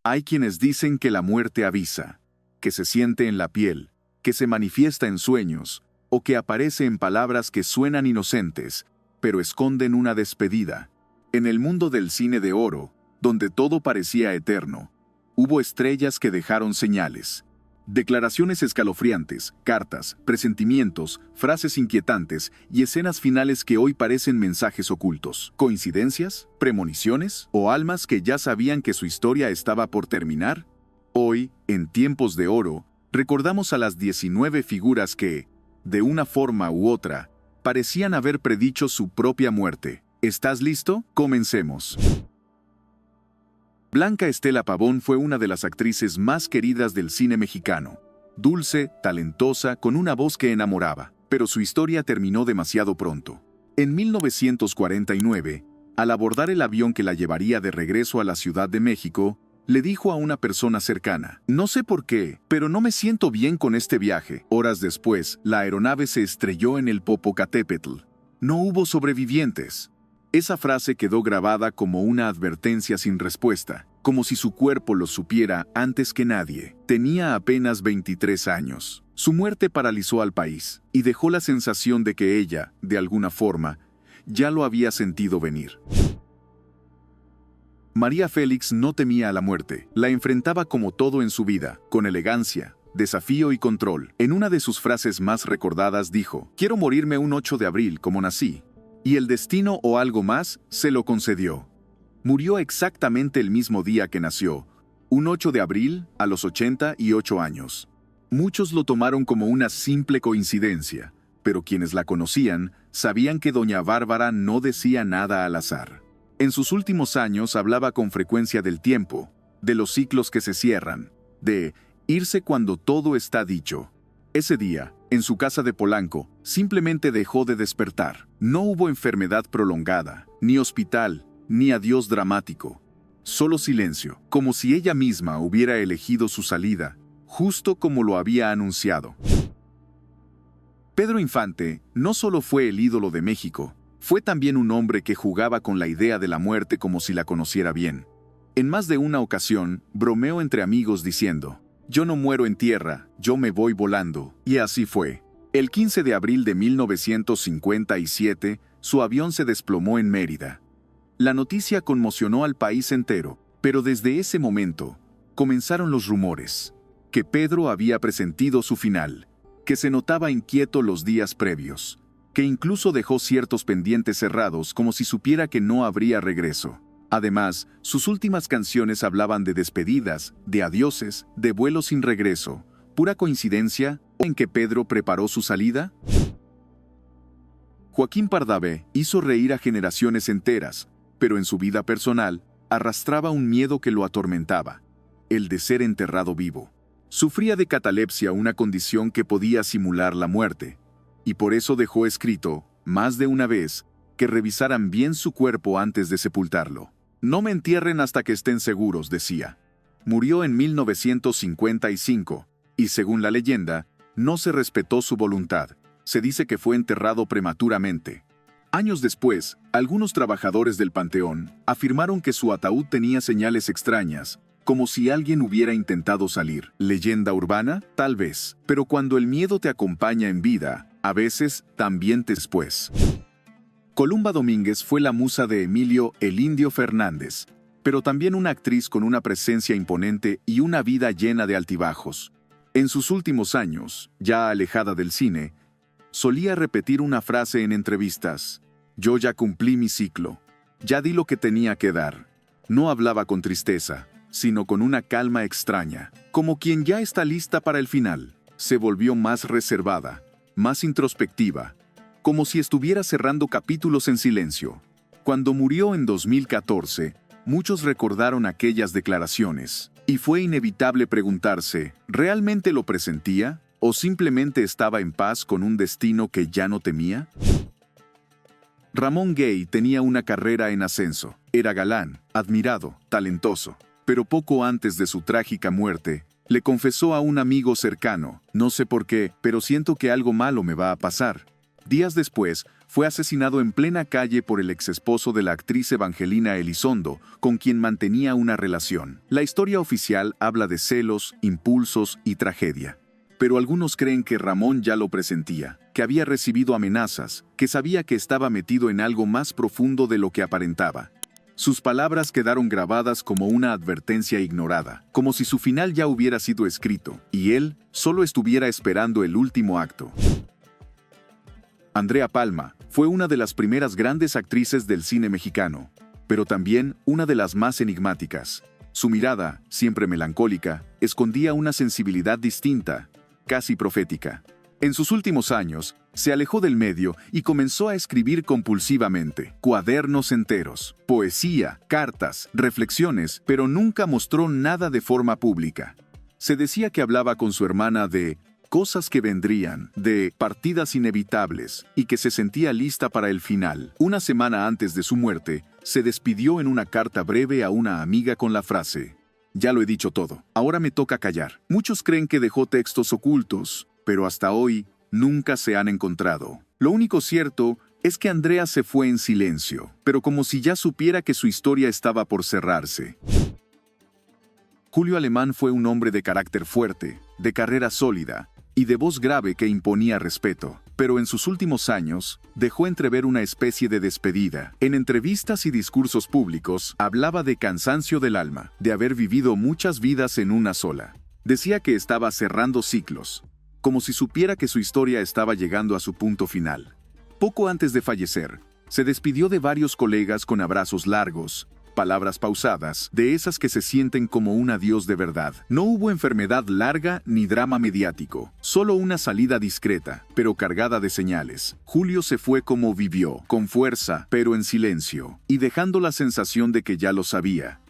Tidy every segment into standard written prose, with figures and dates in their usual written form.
Hay quienes dicen que la muerte avisa, que se siente en la piel, que se manifiesta en sueños, o que aparece en palabras que suenan inocentes, pero esconden una despedida. En el mundo del cine de oro, donde todo parecía eterno, hubo estrellas que dejaron señales. Declaraciones escalofriantes, cartas, presentimientos, frases inquietantes y escenas finales que hoy parecen mensajes ocultos. ¿Coincidencias? ¿Premoniciones? ¿O almas que ya sabían que su historia estaba por terminar? Hoy, en tiempos de oro, recordamos a las 19 figuras que, de una forma u otra, parecían haber predicho su propia muerte. ¿Estás listo? Comencemos. Blanca Estela Pavón fue una de las actrices más queridas del cine mexicano. Dulce, talentosa, con una voz que enamoraba, pero su historia terminó demasiado pronto. En 1949, al abordar el avión que la llevaría de regreso a la Ciudad de México, le dijo a una persona cercana: «No sé por qué, pero no me siento bien con este viaje». Horas después, la aeronave se estrelló en el Popocatépetl. No hubo sobrevivientes. Esa frase quedó grabada como una advertencia sin respuesta, como si su cuerpo lo supiera antes que nadie. Tenía apenas 23 años. Su muerte paralizó al país y dejó la sensación de que ella, de alguna forma, ya lo había sentido venir. María Félix no temía a la muerte, la enfrentaba como todo en su vida, con elegancia, desafío y control. En una de sus frases más recordadas dijo: «Quiero morirme un 8 de abril como nací». Y el destino o algo más se lo concedió. Murió exactamente el mismo día que nació, un 8 de abril, a los 88 años. Muchos lo tomaron como una simple coincidencia, pero quienes la conocían sabían que doña Bárbara no decía nada al azar. En sus últimos años hablaba con frecuencia del tiempo, de los ciclos que se cierran, de irse cuando todo está dicho. Ese día, en su casa de Polanco, simplemente dejó de despertar. No hubo enfermedad prolongada, ni hospital, ni adiós dramático. Solo silencio, como si ella misma hubiera elegido su salida, justo como lo había anunciado. Pedro Infante no solo fue el ídolo de México, fue también un hombre que jugaba con la idea de la muerte como si la conociera bien. En más de una ocasión, bromeó entre amigos diciendo: «Yo no muero en tierra, yo me voy volando». Y así fue. El 15 de abril de 1957, su avión se desplomó en Mérida. La noticia conmocionó al país entero, pero desde ese momento comenzaron los rumores, que Pedro había presentido su final, que se notaba inquieto los días previos, que incluso dejó ciertos pendientes cerrados como si supiera que no habría regreso. Además, sus últimas canciones hablaban de despedidas, de adioses, de vuelos sin regreso. ¿Pura coincidencia en que Pedro preparó su salida? Joaquín Pardavé hizo reír a generaciones enteras, pero en su vida personal arrastraba un miedo que lo atormentaba: el de ser enterrado vivo. Sufría de catalepsia, una condición que podía simular la muerte, y por eso dejó escrito, más de una vez, que revisaran bien su cuerpo antes de sepultarlo. «No me entierren hasta que estén seguros», decía. Murió en 1955, y según la leyenda, no se respetó su voluntad. Se dice que fue enterrado prematuramente. Años después, algunos trabajadores del Panteón afirmaron que su ataúd tenía señales extrañas, como si alguien hubiera intentado salir. ¿Leyenda urbana? Tal vez. Pero cuando el miedo te acompaña en vida, a veces también después. Columba Domínguez fue la musa de Emilio "el Indio" Fernández, pero también una actriz con una presencia imponente y una vida llena de altibajos. En sus últimos años, ya alejada del cine, solía repetir una frase en entrevistas: «Yo ya cumplí mi ciclo, ya di lo que tenía que dar». No hablaba con tristeza, sino con una calma extraña, como quien ya está lista para el final. Se volvió más reservada, más introspectiva, como si estuviera cerrando capítulos en silencio. Cuando murió en 2014, muchos recordaron aquellas declaraciones, y fue inevitable preguntarse: ¿realmente lo presentía? ¿O simplemente estaba en paz con un destino que ya no temía? Ramón Gay tenía una carrera en ascenso. Era galán, admirado, talentoso. Pero poco antes de su trágica muerte, le confesó a un amigo cercano: «No sé por qué, pero siento que algo malo me va a pasar». Días después, fue asesinado en plena calle por el exesposo de la actriz Evangelina Elizondo, con quien mantenía una relación. La historia oficial habla de celos, impulsos y tragedia. Pero algunos creen que Ramón ya lo presentía, que había recibido amenazas, que sabía que estaba metido en algo más profundo de lo que aparentaba. Sus palabras quedaron grabadas como una advertencia ignorada, como si su final ya hubiera sido escrito, y él solo estuviera esperando el último acto. Andrea Palma fue una de las primeras grandes actrices del cine mexicano, pero también una de las más enigmáticas. Su mirada, siempre melancólica, escondía una sensibilidad distinta, casi profética. En sus últimos años, se alejó del medio y comenzó a escribir compulsivamente, cuadernos enteros, poesía, cartas, reflexiones, pero nunca mostró nada de forma pública. Se decía que hablaba con su hermana de cosas que vendrían, de partidas inevitables, y que se sentía lista para el final. Una semana antes de su muerte, se despidió en una carta breve a una amiga con la frase: «Ya lo he dicho todo, ahora me toca callar». Muchos creen que dejó textos ocultos, pero hasta hoy nunca se han encontrado. Lo único cierto es que Andrea se fue en silencio, pero como si ya supiera que su historia estaba por cerrarse. Julio Alemán fue un hombre de carácter fuerte, de carrera sólida y de voz grave que imponía respeto, pero en sus últimos años dejó entrever una especie de despedida. En entrevistas y discursos públicos hablaba de cansancio del alma, de haber vivido muchas vidas en una sola. Decía que estaba cerrando ciclos, como si supiera que su historia estaba llegando a su punto final. Poco antes de fallecer, se despidió de varios colegas con abrazos largos, palabras pausadas, de esas que se sienten como un adiós de verdad. No hubo enfermedad larga ni drama mediático, solo una salida discreta, pero cargada de señales. Julio se fue como vivió, con fuerza, pero en silencio, y dejando la sensación de que ya lo sabía.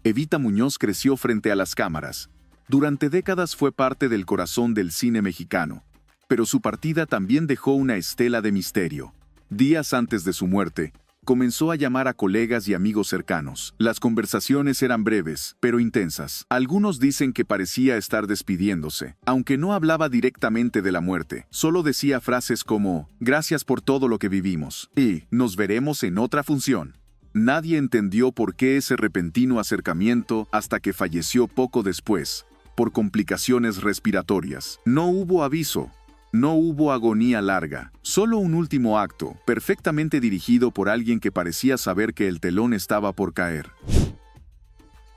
Evita Muñoz creció frente a las cámaras. Durante décadas fue parte del corazón del cine mexicano, pero su partida también dejó una estela de misterio. Días antes de su muerte, comenzó a llamar a colegas y amigos cercanos. Las conversaciones eran breves, pero intensas. Algunos dicen que parecía estar despidiéndose, aunque no hablaba directamente de la muerte. Solo decía frases como: «Gracias por todo lo que vivimos» y «Nos veremos en otra función». Nadie entendió por qué ese repentino acercamiento hasta que falleció poco después, por complicaciones respiratorias. No hubo aviso. No hubo agonía larga, solo un último acto, perfectamente dirigido por alguien que parecía saber que el telón estaba por caer.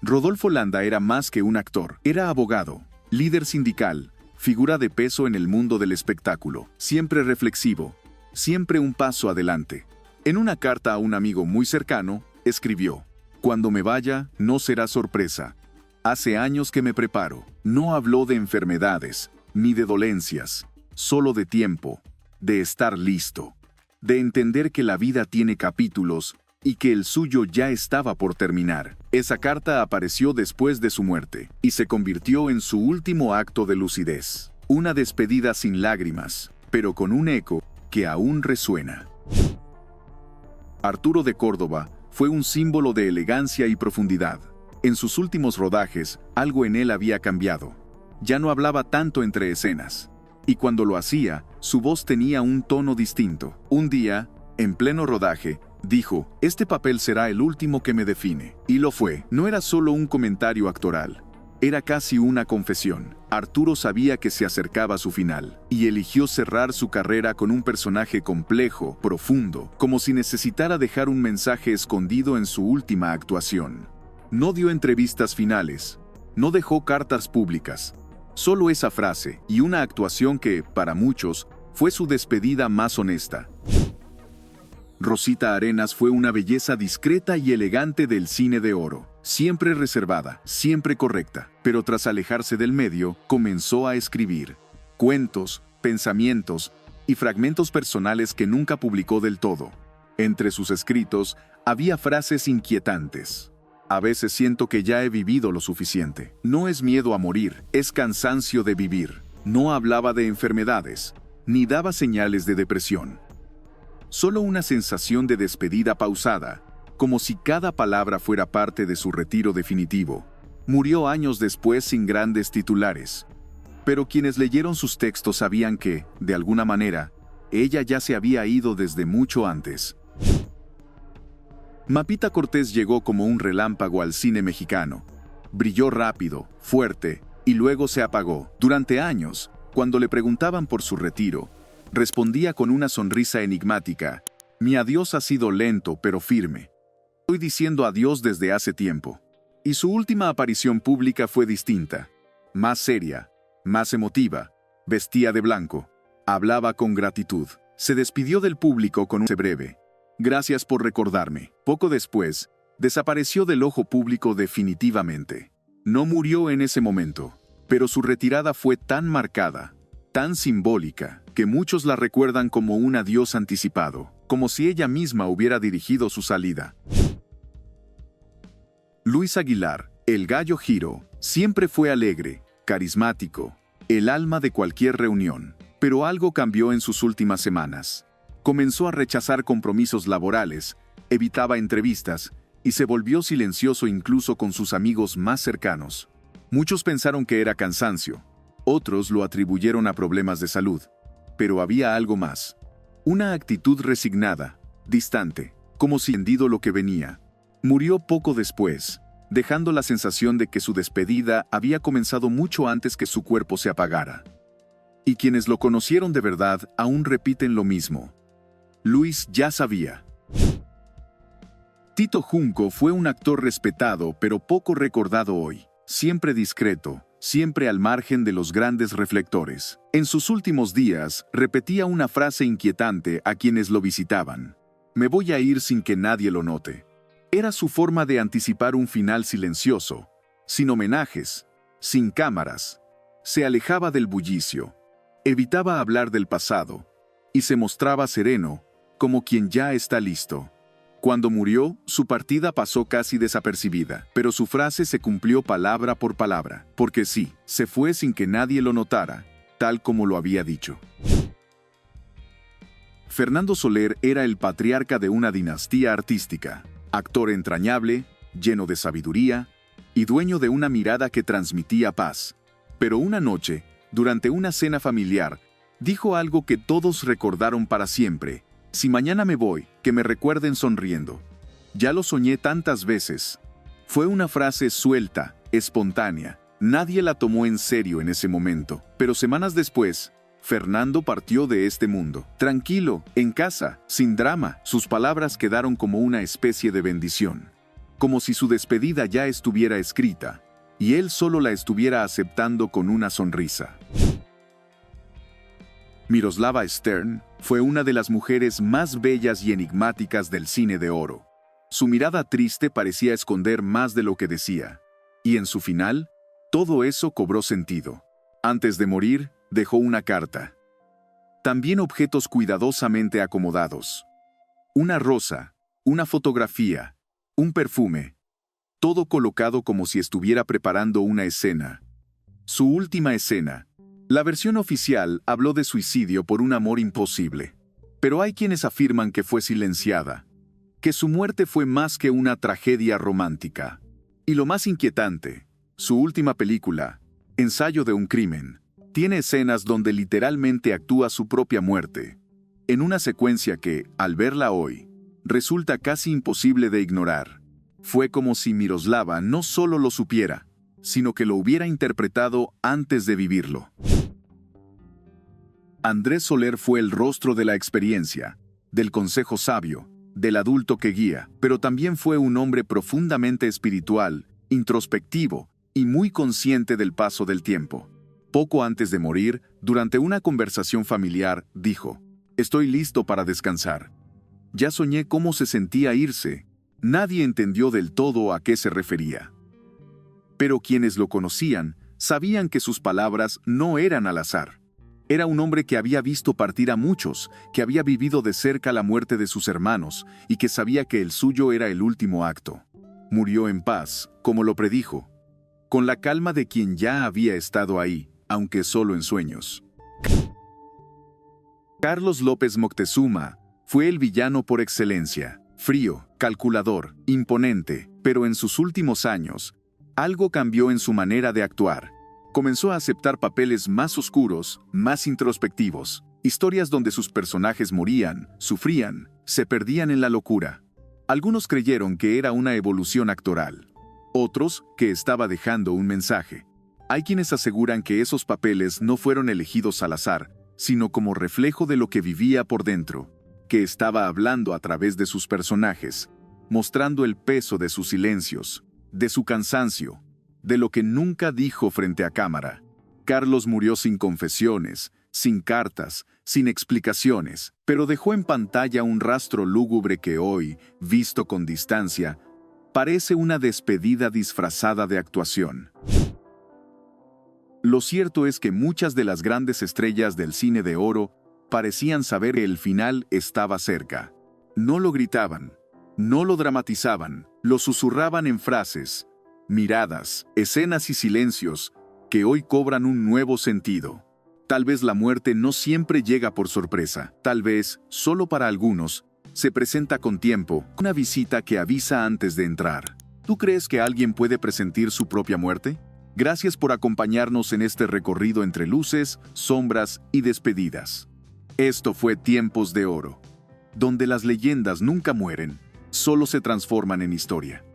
Rodolfo Landa era más que un actor, era abogado, líder sindical, figura de peso en el mundo del espectáculo, siempre reflexivo, siempre un paso adelante. En una carta a un amigo muy cercano, escribió: «Cuando me vaya, no será sorpresa. Hace años que me preparo». No habló de enfermedades, ni de dolencias, solo de tiempo, de estar listo, de entender que la vida tiene capítulos y que el suyo ya estaba por terminar. Esa carta apareció después de su muerte y se convirtió en su último acto de lucidez. Una despedida sin lágrimas, pero con un eco que aún resuena. Arturo de Córdoba fue un símbolo de elegancia y profundidad. En sus últimos rodajes, algo en él había cambiado. Ya no hablaba tanto entre escenas. Y cuando lo hacía, su voz tenía un tono distinto. Un día, en pleno rodaje, dijo: «Este papel será el último que me define». Y lo fue. No era solo un comentario actoral. Era casi una confesión. Arturo sabía que se acercaba a su final, y eligió cerrar su carrera con un personaje complejo, profundo, como si necesitara dejar un mensaje escondido en su última actuación. No dio entrevistas finales. No dejó cartas públicas. Solo esa frase y una actuación que, para muchos, fue su despedida más honesta. Rosita Arenas fue una belleza discreta y elegante del cine de oro, siempre reservada, siempre correcta, pero tras alejarse del medio, comenzó a escribir cuentos, pensamientos y fragmentos personales que nunca publicó del todo. Entre sus escritos había frases inquietantes. «A veces siento que ya he vivido lo suficiente. No es miedo a morir, es cansancio de vivir». No hablaba de enfermedades, ni daba señales de depresión. Solo una sensación de despedida pausada, como si cada palabra fuera parte de su retiro definitivo. Murió años después sin grandes titulares. Pero quienes leyeron sus textos sabían que, de alguna manera, ella ya se había ido desde mucho antes. Mapita Cortés llegó como un relámpago al cine mexicano. Brilló rápido, fuerte, y luego se apagó. Durante años, cuando le preguntaban por su retiro, respondía con una sonrisa enigmática: mi adiós ha sido lento pero firme. Estoy diciendo adiós desde hace tiempo. Y su última aparición pública fue distinta. Más seria, más emotiva, vestía de blanco, hablaba con gratitud. Se despidió del público con un breve: gracias por recordarme. Poco después, desapareció del ojo público definitivamente. No murió en ese momento, pero su retirada fue tan marcada, tan simbólica, que muchos la recuerdan como un adiós anticipado, como si ella misma hubiera dirigido su salida. Luis Aguilar, el Gallo Giro, siempre fue alegre, carismático, el alma de cualquier reunión. Pero algo cambió en sus últimas semanas. Comenzó a rechazar compromisos laborales, evitaba entrevistas y se volvió silencioso incluso con sus amigos más cercanos. Muchos pensaron que era cansancio, otros lo atribuyeron a problemas de salud. Pero había algo más. Una actitud resignada, distante, como si entendido lo que venía. Murió poco después, dejando la sensación de que su despedida había comenzado mucho antes que su cuerpo se apagara. Y quienes lo conocieron de verdad aún repiten lo mismo. Luis ya sabía. Tito Junco fue un actor respetado pero poco recordado hoy. Siempre discreto, siempre al margen de los grandes reflectores. En sus últimos días, repetía una frase inquietante a quienes lo visitaban: me voy a ir sin que nadie lo note. Era su forma de anticipar un final silencioso, sin homenajes, sin cámaras. Se alejaba del bullicio. Evitaba hablar del pasado, y se mostraba sereno, como quien ya está listo. Cuando murió, su partida pasó casi desapercibida, pero su frase se cumplió palabra por palabra, porque sí, se fue sin que nadie lo notara, tal como lo había dicho. Fernando Soler era el patriarca de una dinastía artística, actor entrañable, lleno de sabiduría, y dueño de una mirada que transmitía paz. Pero una noche, durante una cena familiar, dijo algo que todos recordaron para siempre: si mañana me voy, que me recuerden sonriendo. Ya lo soñé tantas veces. Fue una frase suelta, espontánea. Nadie la tomó en serio en ese momento. Pero semanas después, Fernando partió de este mundo. Tranquilo, en casa, sin drama. Sus palabras quedaron como una especie de bendición. Como si su despedida ya estuviera escrita, y él solo la estuviera aceptando con una sonrisa. Miroslava Stern fue una de las mujeres más bellas y enigmáticas del cine de oro. Su mirada triste parecía esconder más de lo que decía. Y en su final, todo eso cobró sentido. Antes de morir, dejó una carta. También objetos cuidadosamente acomodados. Una rosa, una fotografía, un perfume. Todo colocado como si estuviera preparando una escena. Su última escena. La versión oficial habló de suicidio por un amor imposible. Pero hay quienes afirman que fue silenciada. Que su muerte fue más que una tragedia romántica. Y lo más inquietante, su última película, Ensayo de un crimen, tiene escenas donde literalmente actúa su propia muerte. En una secuencia que, al verla hoy, resulta casi imposible de ignorar. Fue como si Miroslava no solo lo supiera, sino que lo hubiera interpretado antes de vivirlo. Andrés Soler fue el rostro de la experiencia, del consejo sabio, del adulto que guía, pero también fue un hombre profundamente espiritual, introspectivo y muy consciente del paso del tiempo. Poco antes de morir, durante una conversación familiar, dijo: «Estoy listo para descansar. Ya soñé cómo se sentía irse». Nadie entendió del todo a qué se refería. Pero quienes lo conocían sabían que sus palabras no eran al azar. Era un hombre que había visto partir a muchos, que había vivido de cerca la muerte de sus hermanos y que sabía que el suyo era el último acto. Murió en paz, como lo predijo, con la calma de quien ya había estado ahí, aunque solo en sueños. Carlos López Moctezuma fue el villano por excelencia. Frío, calculador, imponente, pero en sus últimos años, algo cambió en su manera de actuar. Comenzó a aceptar papeles más oscuros, más introspectivos. Historias donde sus personajes morían, sufrían, se perdían en la locura. Algunos creyeron que era una evolución actoral. Otros, que estaba dejando un mensaje. Hay quienes aseguran que esos papeles no fueron elegidos al azar, sino como reflejo de lo que vivía por dentro, que estaba hablando a través de sus personajes, mostrando el peso de sus silencios, de su cansancio, de lo que nunca dijo frente a cámara. Carlos murió sin confesiones, sin cartas, sin explicaciones, pero dejó en pantalla un rastro lúgubre que hoy, visto con distancia, parece una despedida disfrazada de actuación. Lo cierto es que muchas de las grandes estrellas del cine de oro parecían saber que el final estaba cerca. No lo gritaban, no lo dramatizaban, lo susurraban en frases, miradas, escenas y silencios que hoy cobran un nuevo sentido. Tal vez la muerte no siempre llega por sorpresa, tal vez, solo para algunos, se presenta con tiempo, una visita que avisa antes de entrar. ¿Tú crees que alguien puede presentir su propia muerte? Gracias por acompañarnos en este recorrido entre luces, sombras y despedidas. Esto fue Tiempos de Oro, donde las leyendas nunca mueren, solo se transforman en historia.